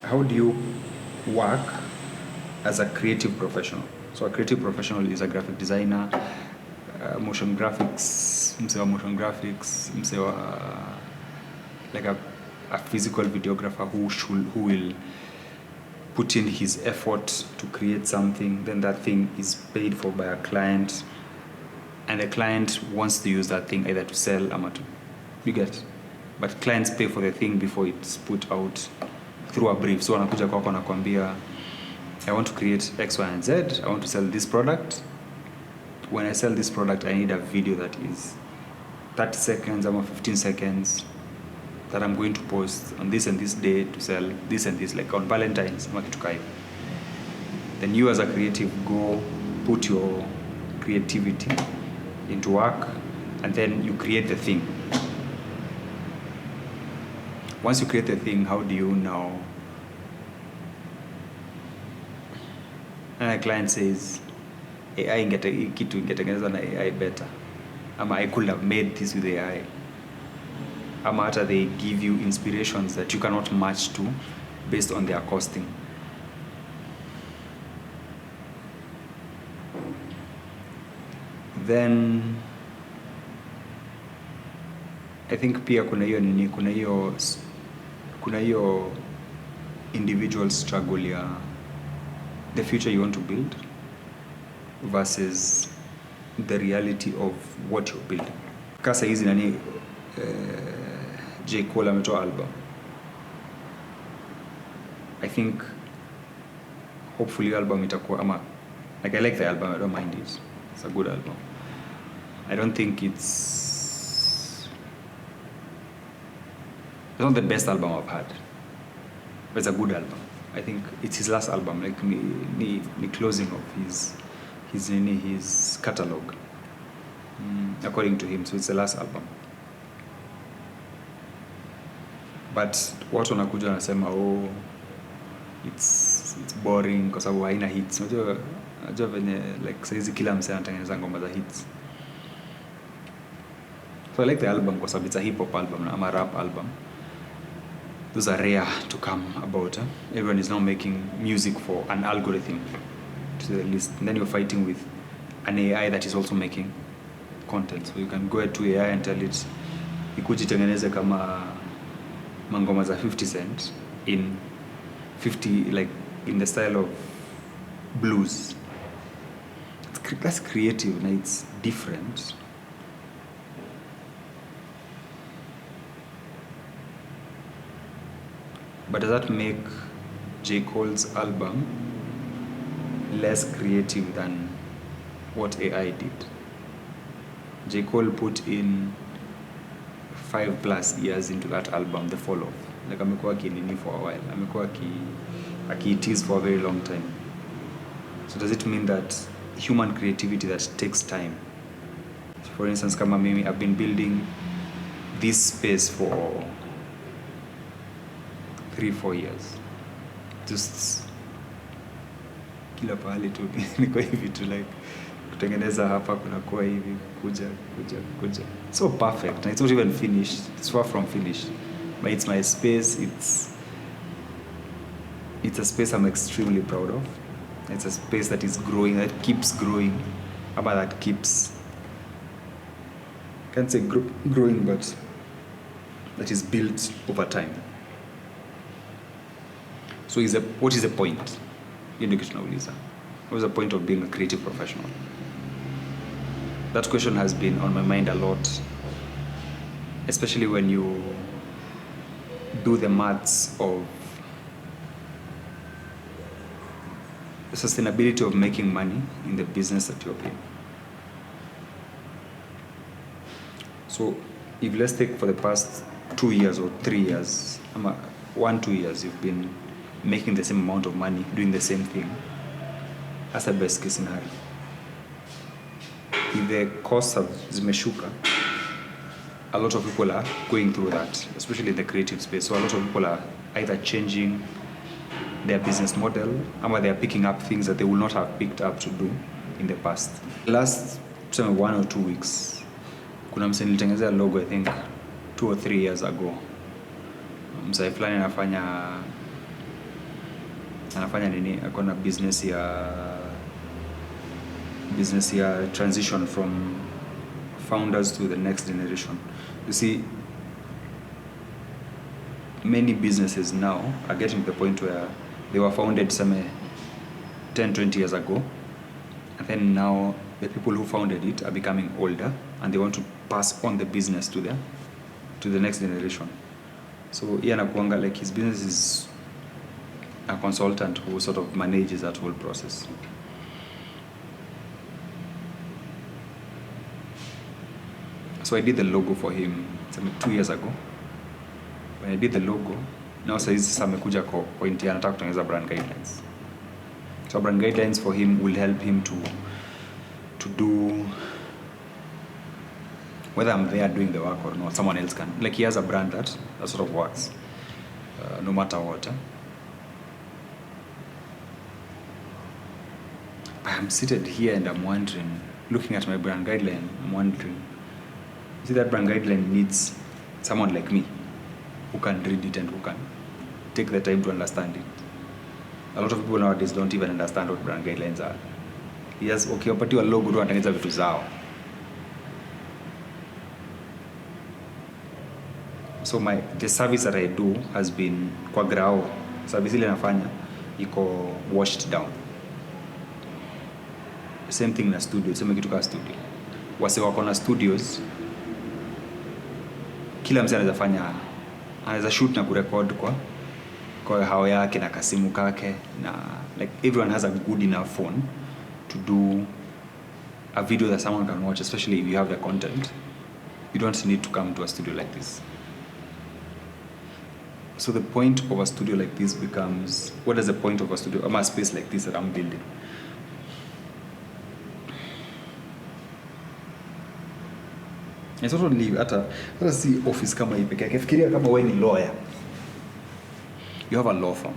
how do you work as a creative professional? So a creative professional is a graphic designer, motion graphics, like a physical videographer who will put in his effort to create something. Then that thing is paid for by a client, and the client wants to use that thing either to sell or to, you get. But clients pay for the thing before it's put out through a brief. So wanakuja kwako nakwambia, I want to create X, Y, and Z. I want to sell this product. When I sell this product, I need a video that is 30 seconds or 15 seconds that I'm going to post on this and this day to sell this and this, like on Valentine's. Then you as a creative go put your creativity into work, and then you create the thing. Once you create the thing, how do you now? And a client says, AI ingetengenezwa na AI better. I could have made this with AI. After they give you inspirations that you cannot match to based on their costing. Then I think pia kuna hiyo individual struggle ya the future you want to build versus the reality of what you're building. Kasa hizi nani J. Cole ametoa album. I think hopefully album itakuwa like I like the album, I don't mind it. It's a good album. I don't think it's not the best album I've had, but it's a good album. I think it's his last album, like the closing of his catalog, according to him. So it's the last album. But watu wanakuja wanasema it's boring kwa sababu haina hits. Unajua venye like saizi kila msee anatengeneza ngoma za hits. So I like the album kwa sababu it's a hip hop album ama rap album. Those are rare to come about. Everyone is now making music for an algorithm, to say the least. And then you're fighting with an AI that is also making content. So you can go to AI and tell it ikujitengeneze kama mangoma za 50 Cent in 50, like in the style of blues. That's creative and it's different. But does that make J. Cole's album less creative than what AI did? J. Cole put in 5+ years into that album, the fall off. Like amekuwa kinini for a while. Amekuwa aki-tease for a very long time. So does it mean that human creativity that takes time? For instance, kama mimi, I've been building this space for 3-4 years. Just kila pahali tu niko hivi tu, like kutengeneza hapa kunakuwa hivi kuja. So perfect. It's not even finished. It's far from finished. But it's my space. It's a space I'm extremely proud of. It's a space that is growing, that keeps growing. That keeps, can't say growing, but that is built over time. So what is the point? What is the point of being a creative professional? That question has been on my mind a lot, especially when you do the maths of the sustainability of making money in the business that you're in. So if let's take for the past 2 years or 3 years, 1-2 years, you've been making the same amount of money, doing the same thing. That's the best case scenario. If the costs have zimeshuka, a lot of people are going through that, especially in the creative space. So a lot of people are either changing their business model, or they are picking up things that they would not have picked up to do in the past. Last 1 or 2 weeks, kuna msee nilitengenezea logo, I think 2 or 3 years ago. Msee fulani anafanya anafanya nini, akona business ya transition from founders to the next generation. You see, many businesses now are getting to the point where they were founded some 10-20 years ago, and then now the people who founded it are becoming older and they want to pass on the business to the next generation. So anakuanga like his business is a consultant who sort of manages that whole process. So I did the logo for him 2 years ago. When I did the logo, now sasa amekuja kwa point anataka kutengeneza brand guidelines. So brand guidelines for him will help him to do, whether I'm there doing the work or not, someone else can. Like he has a brand that sort of works, no matter what. I'm seated here and I'm wondering, looking at my brand guideline, I'm wondering, see that brand guideline needs someone like me who can read it and who can take the time to understand it. A lot of people nowadays don't even understand what brand guidelines are. Yes, okay, wapatiwa logo tu wanatengeneza vitu zao. So the service that I do has been kwa grao. Service ile nafanya iko washed down. The same thing na studio, sema kitu kama studio. Wase wako na studios, kila mtu anaweza shoot na kurecord kwa hao yake na kasimu kake, na like everyone has a good enough phone to do a video that someone can watch, especially if you have the content. You don't need to come to a studio like this. So the point of a studio like this becomes, what is the point of a studio, a space like this that I'm building? It's not only hata si office kama hii pekee yake. Fikiria kama wewe ni lawyer. You have a law firm,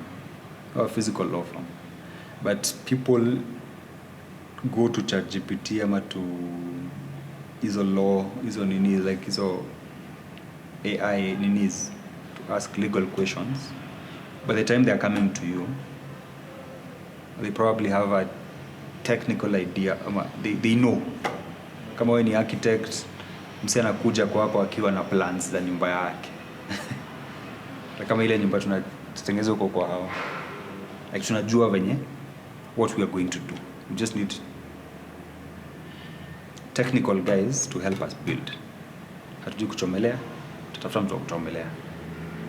a physical law firm, but people go to ChatGPT ama to hizo law, hizo nini, like hizo AI ninis to ask legal questions. By the time they are coming to you, they probably have a technical idea. They know. Kama wewe ni architect, msee anakuja kwako akiwa na plans za nyumba yake. Kama ile nyumba tunatengeneza huko kwa hao. Like tunajua venye what we are going to do. We just need technical guys to help us build. Hatujui kuchomelea, tutafuta mtu wa kuchomelea.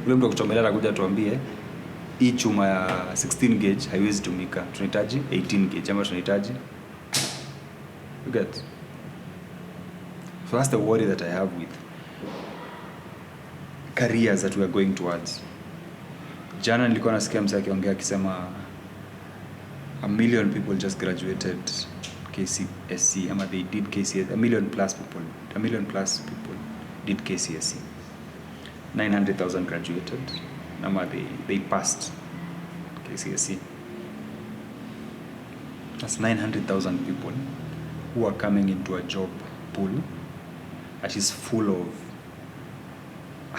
Ule mtu wa kuchomelea anakuja tuambie hii chuma ya 16 gauge haiwezi tumika. Tunahitaji 18 gauge ama tunahitaji. You get? So that's the worry that I have with careers that we are going towards. Jana nilikuwa nasikia msee akiongea akisema 1 million people just graduated KCSE, ama they did KCSE. 1 million plus people did KCSE. 900,000 graduated, ama they passed KCSE. That's 900,000 people who are coming into a job pool that is full of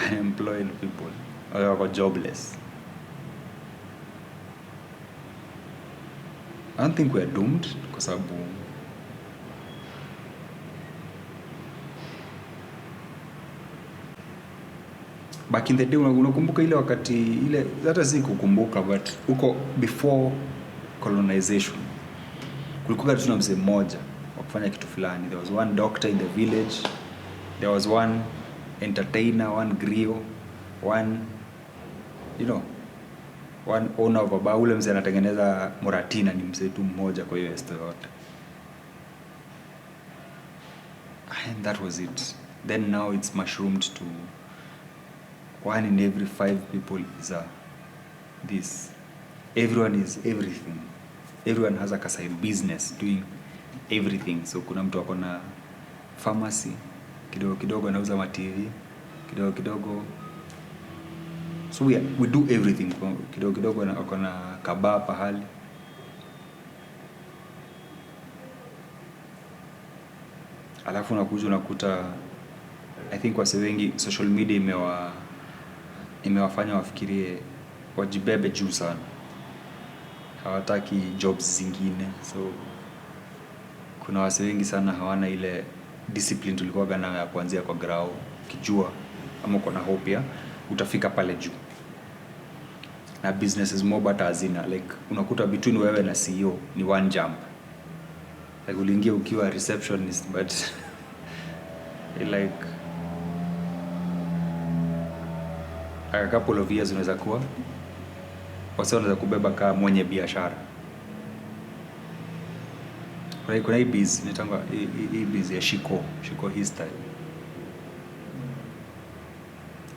unemployed people or jobless. I don't think we are doomed kwa sababu back in the day unakumbuka ile wakati ile, hata si kukumbuka, but uko before colonization kulikuwa tuna mzee mmoja wa kufanya kitu fulani. There was one doctor in the village, there was one entertainer, one griot, one one owner of a bar. Ule mzee anatengeneza moratina ni mzee tu mmoja kwa hiyo esto yote. And that was it. Then now it's mushroomed to 1 in every 5 people is this. Everyone is everything. Everyone has a side business doing everything. So kuna mtu ako na pharmacy, kidogo kidogo anauza ma TV, kidogo kidogo. So we do everything. Kidogo kidogo ako na kabaa pahali. Alafu unakuta I think wase wengi social media imewafanya wafikirie wajibebe juu sana. hawataki jobs zingine, so kuna wase wengi sana hawana ile discipline tulikuwa nayo ya kuanzia kwa grao, ukijua ama uko na hope ya utafika pale juu. Na businesses more but hazina, like unakuta between wewe na CEO ni one jump, like uliingia ukiwa receptionist but like a couple of years unaweza kuwa wase wanaweza kubeba kama mwenye biashara. Kuna hii biz nitangwa hii biz ya Shiko history.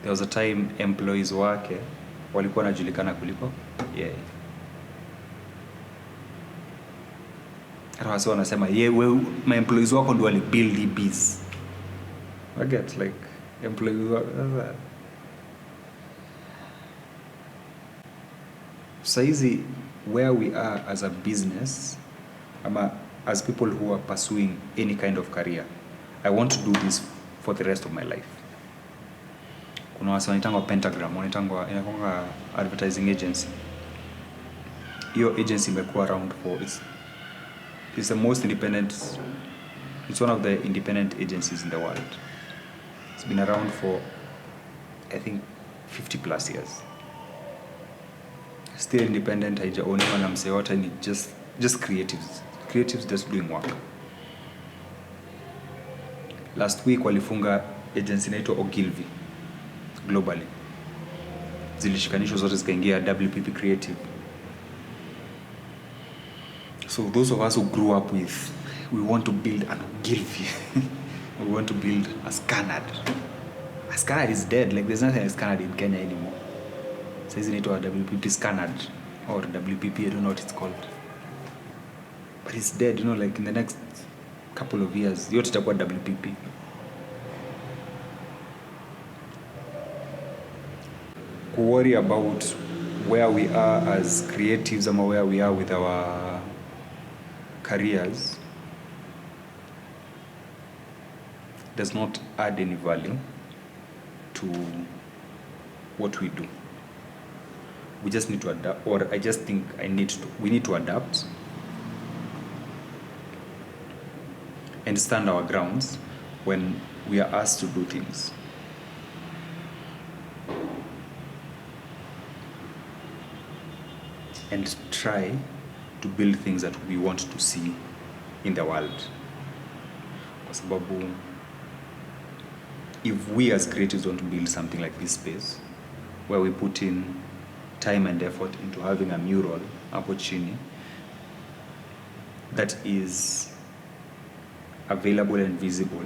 There was a time employees wake walikuwa wanajulikana kuliko yeah. Wase wanasema wewe my employees wako ndio wali build hii biz. I get like employees wako saizi where we are as a business ama as people who are pursuing any kind of career, I want to do this for the rest of my life. Kuna wase wanitangwa Pentagram, wanitangwa inakonga advertising agency. Hiyo agency imekuwa around for it's the most independent, it's one of the independent agencies in the world. It's been around for I think 50 plus years. Still independent, haijaoniwa na msee wote, ni just creatives just doing work. Last week walifunga agency inaitwa Ogilvy globally, zilishikanishwa zote zikaingia WPP Creative. So those of us who grew up with, we want to build an Ogilvy we want to build a Scanad. A Scanad is dead, like there's nothing like Scanad in Kenya anymore. So isn't it a WPP Scanad or WPP, I don't know what it's called, but it's dead, you know, like in the next couple of years yote itakuwa WPP. Worry about where we are as creatives or where we are with our careers does not add any value to what we do. We just need to adapt, or I just think we need to adapt and stand our grounds when we are asked to do things. And try to build things that we want to see in the world. Kwa sababu if we as creatives want to build something like this space where we put in time and effort into having a mural hapo chini that is available and visible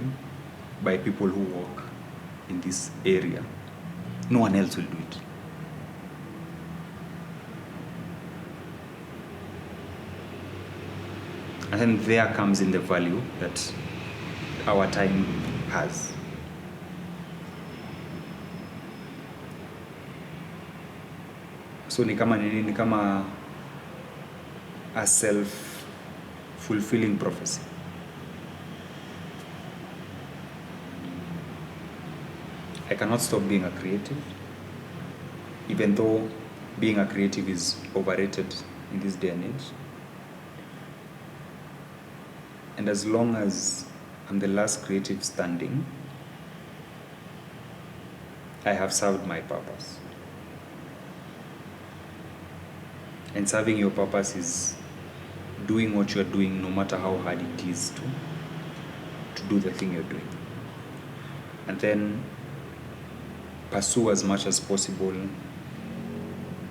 by people who work in this area, no one else will do it. And then there comes in the value that our time has. So ni kama a self-fulfilling prophecy. I cannot stop being a creative, even though being a creative is overrated in this day and age. And as long as I'm the last creative standing, I have served my purpose. And serving your purpose is doing what you're doing, no matter how hard it is to do the thing you're doing. And then pursue as much as possible,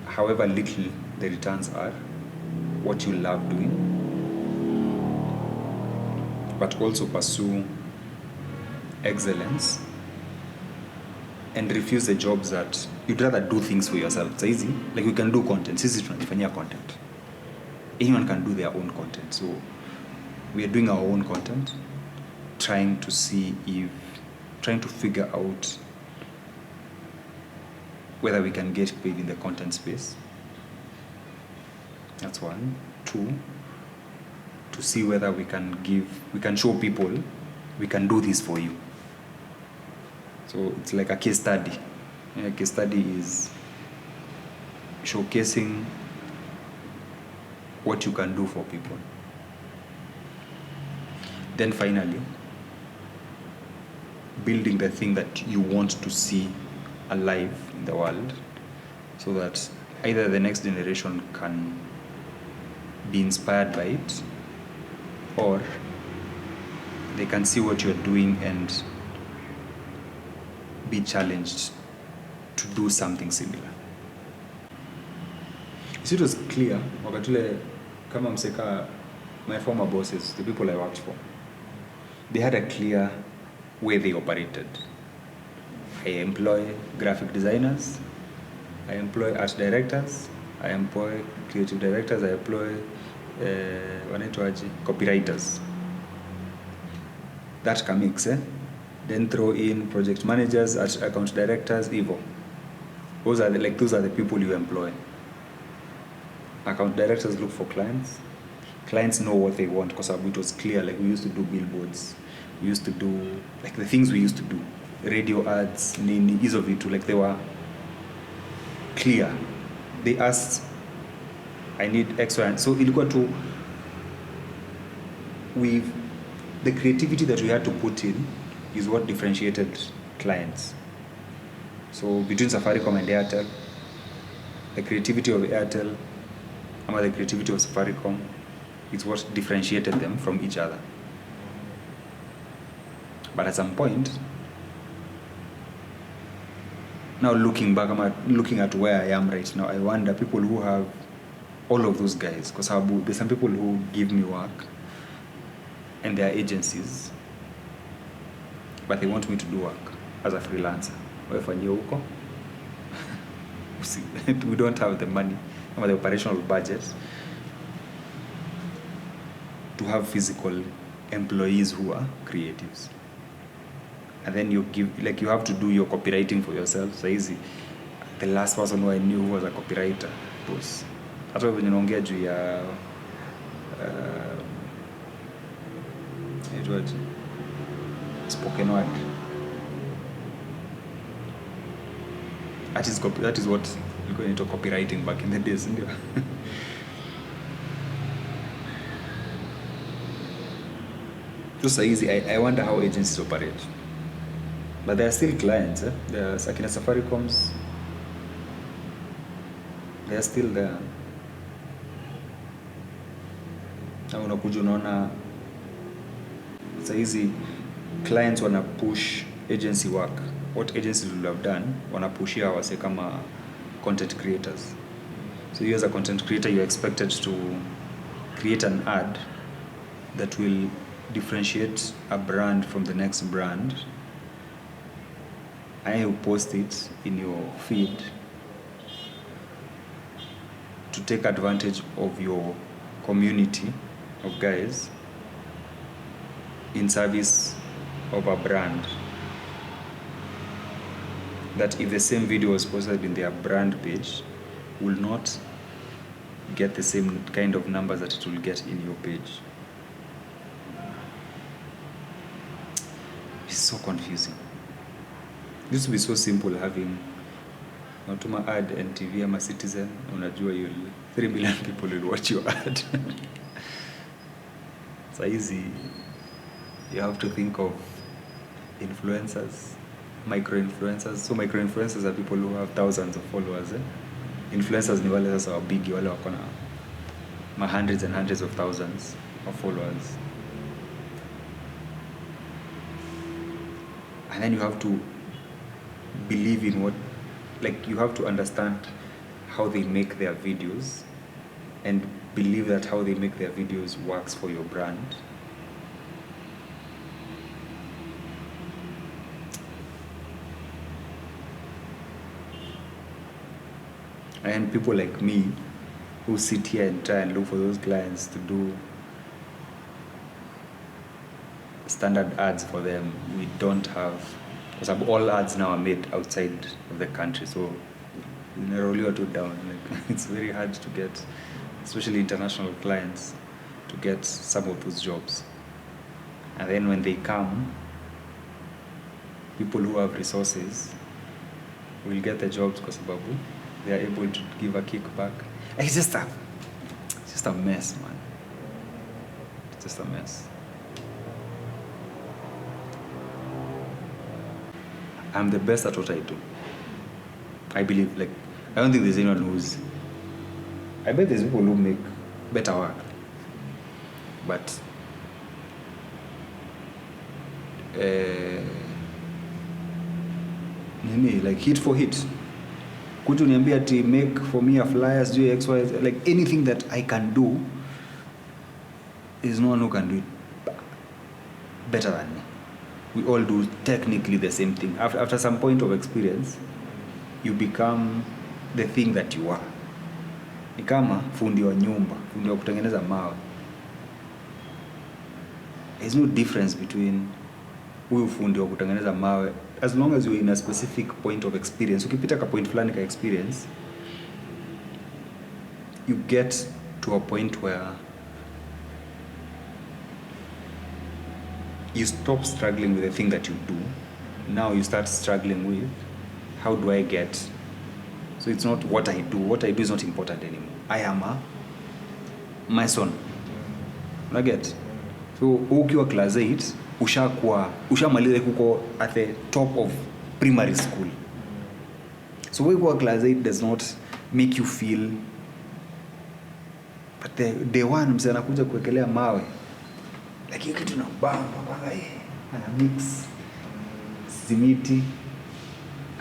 however little the returns are, what you love doing. But also pursue excellence and refuse the jobs that you'd rather do things for yourself. It's easy, like we can do content. Sisi tunafanyia content. Anyone can do their own content. So we are doing our own content, trying to figure out whether we can get paid in the content space. That's one. Two, to see whether we can show people we can do this for you. So it's like a case study. A case study is showcasing what you can do for people. Then finally, building the thing that you want to see alive in the world, so that either the next generation can be inspired by it, or they can see what you're doing and be challenged to do something similar. So it was clear, wakati kama mseka, my former bosses, the people I worked for, they had a clear way they operated. I employ graphic designers, I employ art directors, I employ creative directors, I employ copywriters. That can mix, Then throw in project managers, account directors, Evo. Those are the people you employ. Account directors look for clients. Clients know what they want because it was clear. Like we used to do billboards, we used to do like the things we used to do, radio ads, ease of it. Like they were clear. They asked, I need X, Y, and so it got to with the creativity that we had to put in is what differentiated clients. So between Safaricom and Airtel, the creativity of Airtel and the creativity of Safaricom is what differentiated them from each other. But at some point, now looking back, looking at where I am right now, I wonder people who have all of those guys, because there's some people who give me work and their agencies, but they want me to do work as a freelancer. We don't have the money or the operational budget to have physical employees who are creatives. And then you have to do your copywriting for yourself. So easy. The last person who I knew who was a copywriter was hata when unaongea juu ya spoken word. That is what you go into copywriting back in the days. So easy. I wonder how agencies operate. But there are still clients. There are Sakina Safaricoms. They are still there. Na unakuja unaona saa hizi clients wana push agency work. What agencies will have done, wana pushia wase kama content creators. So you as a content creator, you're expected to create an ad that will differentiate a brand from the next brand, and you post it in your feed to take advantage of your community of guys in service of a brand. That if the same video was posted in their brand page, will not get the same kind of numbers that it will get in your page. It's so confusing. It used to be so simple having unatuma ad NTV ama Citizen, unajua 3 million people will watch your ad. So easy. You have to think of influencers, micro-influencers. So micro-influencers are people who have thousands of followers. Influencers ni wale sasa wabigi, wale wako na hundreds and hundreds of thousands of followers. And then you have to believe in what, like you have to understand how they make their videos and believe that how they make their videos works for your brand. And people like me who sit here and try and look for those clients to do standard ads for them, we don't have, because all ads now are made outside of the country, so roll or two down. Like, it's very hard to get, especially international clients, to get some of those jobs. And then when they come, people who have resources will get the jobs because they are able to give a kickback. It's just just a mess, man. It's just a mess. I'm the best at what I do. I believe, like, I don't think there's anyone who's... I bet there's people who make better work. But... like hit for hit. Kutu niambia ati make for me a flyer, do XY, like anything that I can do, there's no one who can do it better than me. We all do technically the same thing. After some point of experience, you become the thing that you are. Ni kama fundi wa nyumba, fundi wa kutengeneza mawe. There's no difference between huyu fundi wa kutengeneza mawe, as long as you're in a specific point of experience. Ukipita ka point fulani ka experience, you get to a point where you stop struggling with the thing that you do. Now you start struggling with, how do I get? So it's not what I do. What I do is not important anymore. I am a mason. I get? So ukiwa class 8, ushamaliza kuko at the top of primary school. So ukiwa class 8 does not make you feel, but the day one mzee anakuja kuwekelea mawe, like hiyo kitu na bamba ana mix simiti,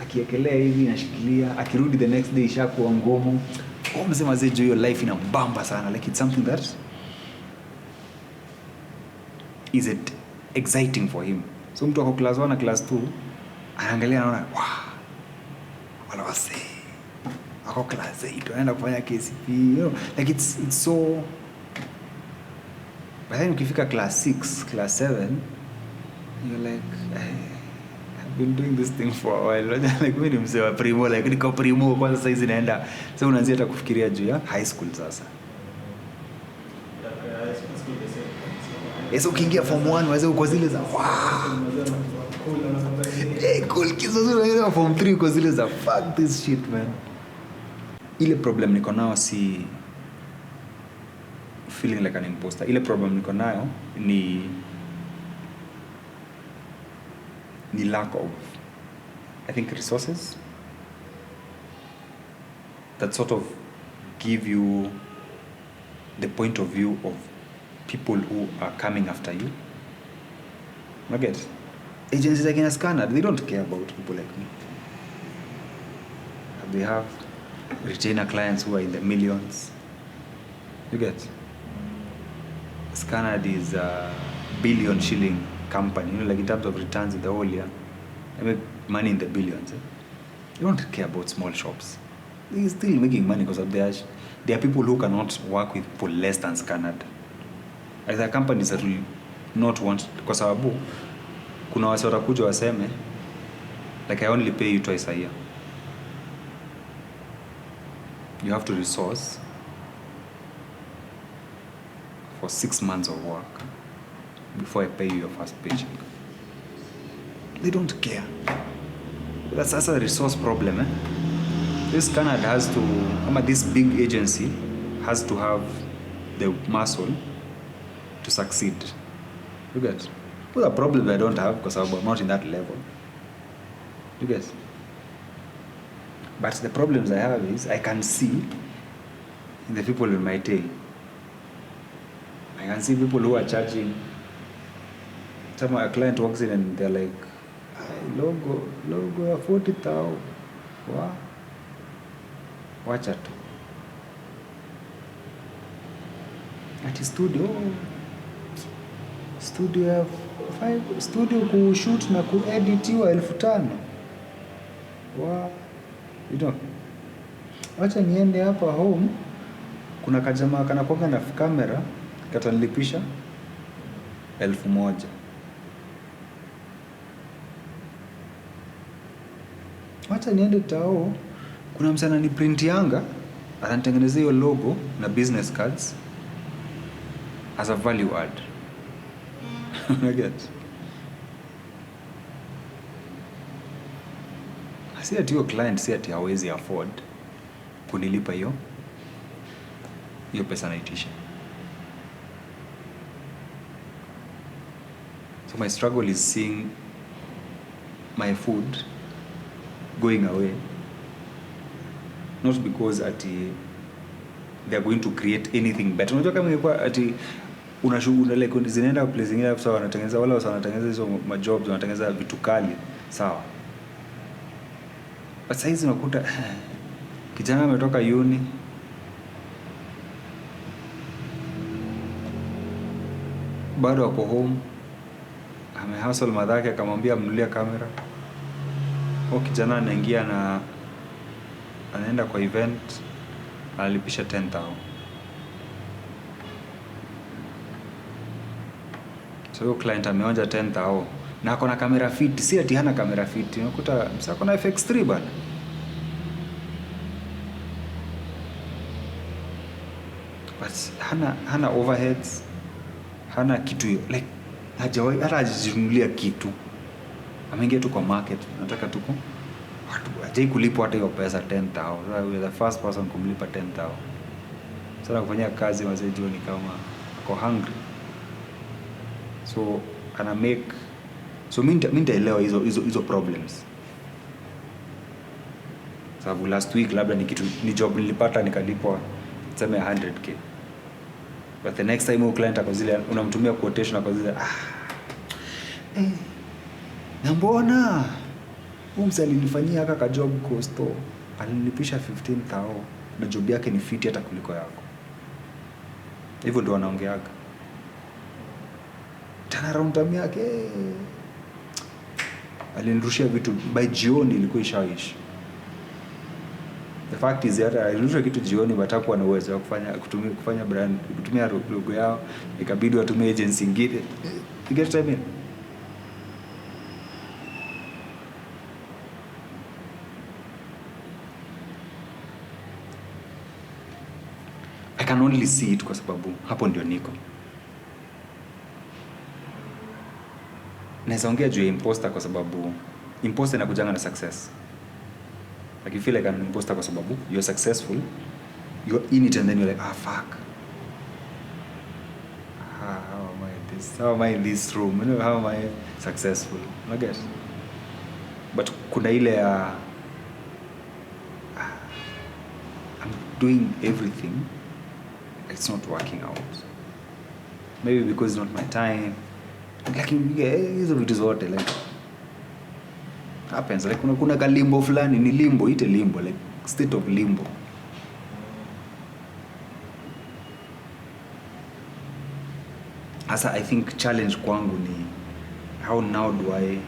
akiekelea hivi nashikilia, akirudi the next day ishakuwa ngomo. Mzee mazee hiyo life ina bamba sana, like it's something that is it exciting for him. So mtu ako class 1 na class 2 anaangalia anaona wala wase ako class 8 anaenda kufanya KCP, you know, like it's so. But then ukifika class 6, class 7, you're like, I've been doing this thing for a while. Like mimi ni mzee wa primo, like niko primo kwanza sasa hizi naenda. So unaanza hata kufikiria juu ya high school sasa. Yes, ukiingia form 1 wazee uko zile za cool kids zile, form 3 uko zile za fuck this shit man. Ile problem niko nao si feeling like an imposter. Ile problem niko nayo ni lack of, I think, resources that sort of give you the point of view of people who are coming after you. I get agencies like in a scanner, they don't care about people like me. They have retainer clients who are in the millions. You get? Scanner is a billion shilling company, you know, like in terms of returns in the whole year, they make money in the billions. They don't care about small shops. They're still making money because there are people who cannot work with people less than scanned. Like there are companies that will not want, kwa sababu kuna wase watakuja waseme like I only pay you twice a year. You have to resource for 6 months of work before I pay you your first paycheck. They don't care. That's a resource problem. This Canada has to, this big agency has to have the muscle to succeed. You get? Well, a problem I don't have because I'm not in that level. You get? But the problems I have is I can see in the people in my tail. I can see people who are charging. Some a client walks in and they're like, logo 40,000. Wow. Watch it. At studio 5 studio kushoot na kuedit hiyo 5,000. Wow. You know. Wacha niende hapa home. Kuna kajamaa kana kwa na kamera katanilipisha 1,000. Wacha niende tao. Kuna msana ni print yanga, ananitengenezea hiyo logo na business cards as a value add. I get. Si ati your client si ati hawezi afford kunilipa hiyo hiyo pesa naitisha. So my struggle is seeing my food going away, not because they are going to create anything better. Unajua kama ingekuwa ati unashughulika like zinaenda place zingine hapo, sawa, wanatengeneza wala wanatengeneza hizo majobs, wanatengeneza vitu kali, sawa. But saizi unakuta kijana ametoka uni, bado ako home, amehustle madhake, akamwambia mnulia kamera. Kijana anaingia na anaenda kwa event, analipisha 10,000. So client ameonja 10,000 na ako na kamera fit, si ati hana kamera fit. Unakuta msa ako na FX3 bana. But hana overheads, hana kitu like hajawahi hata ajinunulia kitu. Ameingia tu kwa market, nataka tu hajai kulipwa hata hiyo pesa 10,000. So we are the first person kumlipa 10,000. Sasa kufanya kazi wazee jioni kama ako hungry. So ana make, so mimi nitaelewa hizo problems. Sababu last week labda ni job nilipata nikalipwa tuseme 100k. But the next time client akozile unamtumia quotation akozile na mbona msa alinifanyia haka job costo, alinipisha 15,000 na job yake ni fit hata kuliko yako. Hivyo ndio wanaongeaga. Tana round time yake alinirushia vitu by jioni ilikuwa ishaishi. The fact is that alirusha kitu jioni but hakuwa na uwezo wa kufanya brand, kutumia logo yao, ikabidi watumie agency nyingine. You get what I mean? I can only see it kwa sababu hapo ndio niko. Naweza ongea juu ya imposter kwa sababu imposter inakujanga na success. Like you feel like an imposter kwa sababu you're successful, you're in it, and then you're like, fuck. How am I in this room? You know, how am I successful? I guess. But kuna ile I'm doing everything, it's not working out. Maybe because it's not my time. Like hizo vitu zote like happens, like kuna kalimbo fulani, ni limbo, ite limbo, like state of limbo. Asa I think challenge kwangu ni how now do I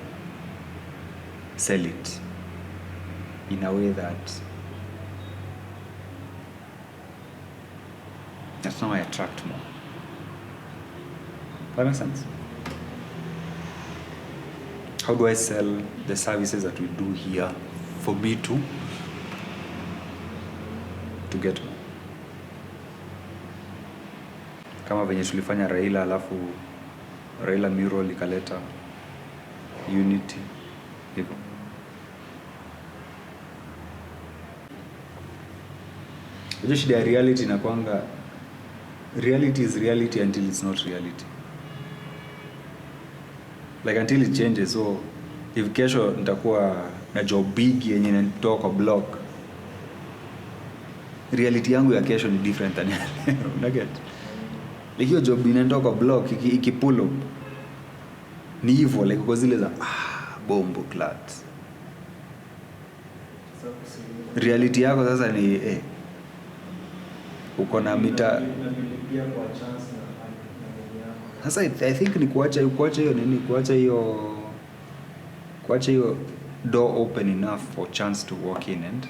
sell it in a way that's now I attract more. That makes sense? How do I sell the services that we do here for me to get more? Kama venye tulifanya Raila, alafu Raila mural ikaleta unity hivyo. Hiyo shida ya reality na kwanga, reality is reality until it's not reality. Like until it changes. So if kesho nitakuwa na job big yenye nitoka kwa block, reality yangu ya kesho ni different than unaget. Like hiyo job inatoka kwa block ikipull up ni hivyo, like kwa zile za bombo clat. Reality yako sasa ni uko na mita sasa. I think ni kuacha hiyo nini, kuacha hiyo door open enough for chance to walk in and